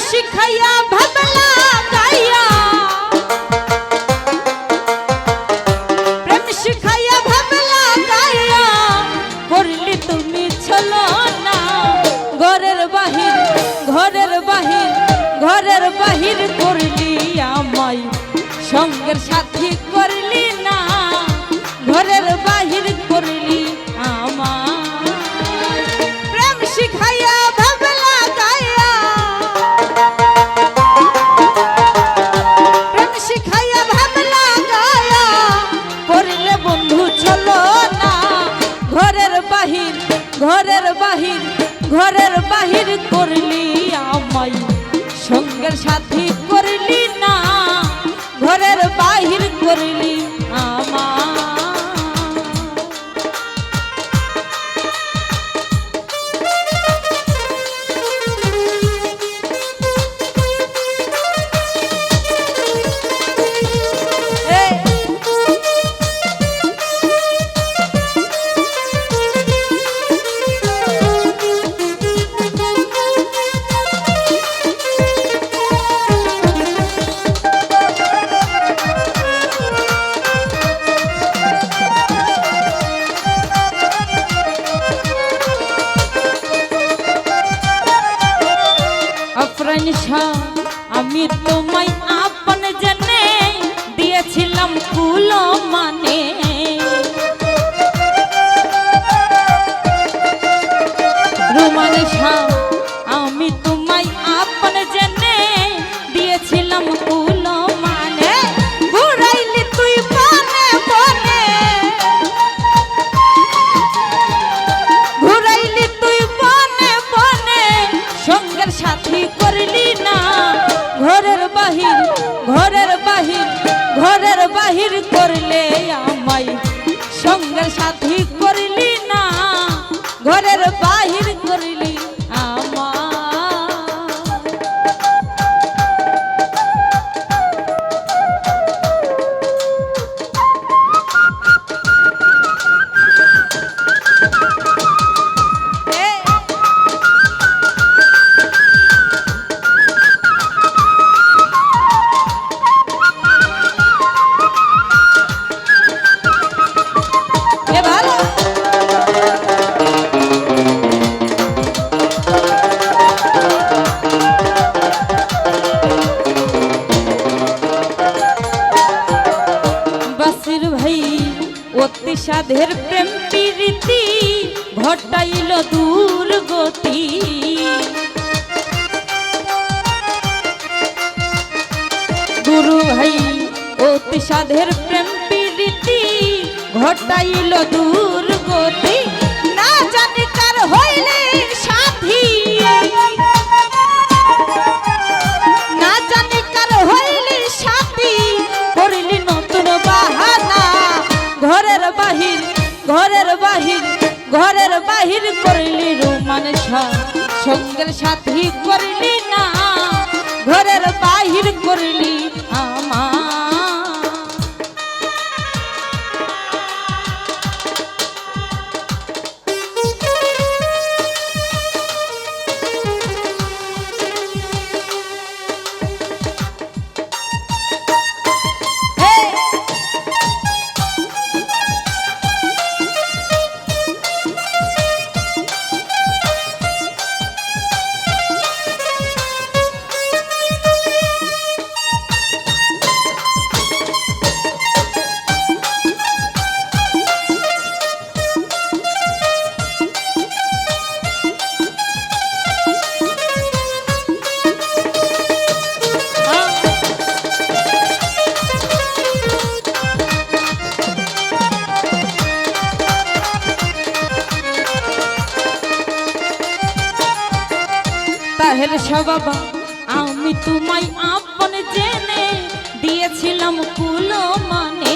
শিখাইয়া ভাবলা গাইয়া প্রেম শিখাইয়া ভাবলা গাইয়া করলি তুমি চলো না ঘরের বাহির ঘরের বাহির ঘরের বাহির করলি আমায় সঙ্গের সাথী করলি না ঘরের বাহির করলি আমায় প্রেম শিখাইয়া ভাবলা গাইয়া প্রেম শিখাইয়া ভাবলা গাইয়া করলে বন্ধু চলো না ঘরের বাহির ঘরের বাহির ঘরের বাহির করলি আমায় সঙ্গের সাথী করলি না ঘরের বাহির করলি আমায় আমি তোমায় আপন জেনে দিয়েছিলাম কুল মানে রোমান শাহ আমি তোমায় আপন জেনে দিয়েছিলাম কুল মানে ঘুরাইলি তুই বনে বনে ঘুরাইলি তুই বনে বনে সঙ্গের সাথী করলি না ঘরের বাহির ঘরের বাহির ঘরের বাহির করলে আমায় সঙ্গের সাথী করলি না ঘরের বাহির করলি আমায় অতি সাধের প্রেম প্রীতি ঘটাইল দুর্গতি গুরু ভাই অতি সাধের প্রেম প্রীতি ঘটাইল দুর্গতি না জানি কার হইলে সাথী না জানি কার হইলে সাথী করিলি নতুন বাহানা ঘরের বাহির ঘরের বাহির ঘরের বাহির করলি রোমান শাহ সঙ্গের সাথী করলি না ঘরের বাহির করলি আমায় তাহের শাহ বাবা আমি তোমায় আপন জেনে দিয়েছিলাম কুল মানে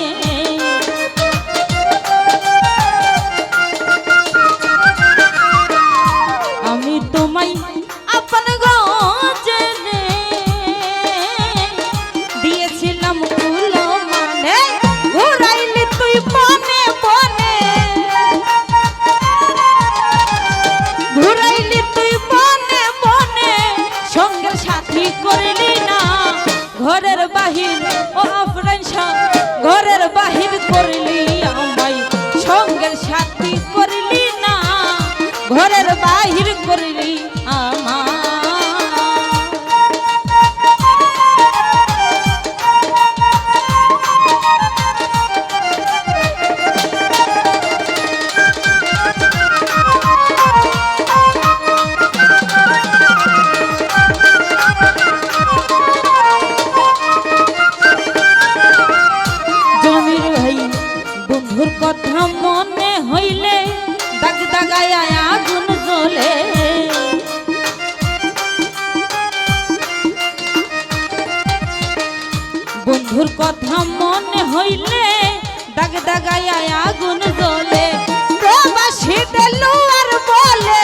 আমি তোমায় আপন জেনে দিয়েছিলাম কুল মানে ঘুরাইলি তুই বনে বনে ঘুরাইলি তুই বনে বনে সঙ্গের সাথী বন্ধুর কথা মনে হইলে দাগ দাগায় আগুন জ্বলে প্রবাসী দেলু আর বলে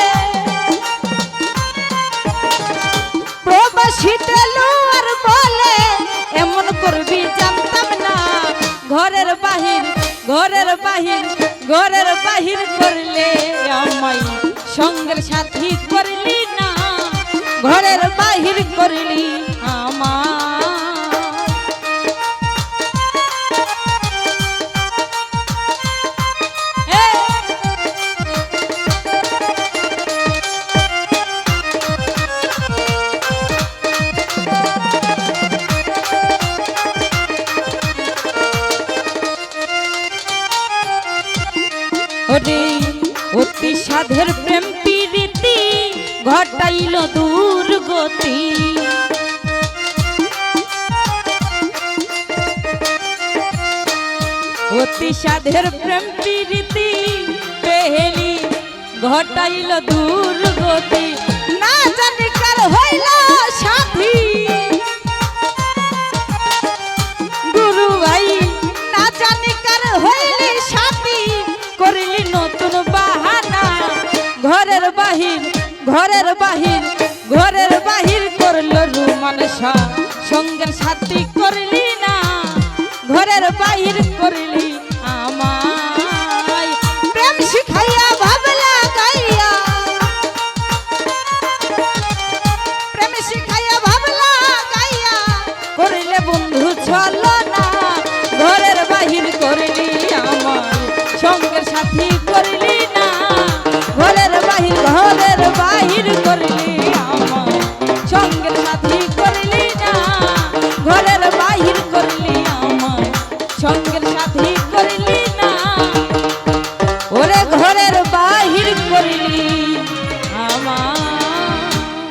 প্রবাসী দেলু আর বলে এমন করবি জানতাম না ঘরের বাহির ঘরের বাহির ঘরের বাহির করলে আমায় সঙ্গের সাথী করলি না ঘরের বাহির করলি আমার অতি সাধের প্রেম প্রীতি ঘটাইল দুর্গতি অতি সাধের প্রেম প্রীতি পেহেলি ঘটাইল দুর্গতি না জানি কার হইল সাথী গুরু ভাই না জানি কার হইলি সাথী করলি নতুন বাহানা ঘরের বাহির ঘরের বাহির ঘরের বাহির করল রুমান শাহ সঙ্গের সাথী করলি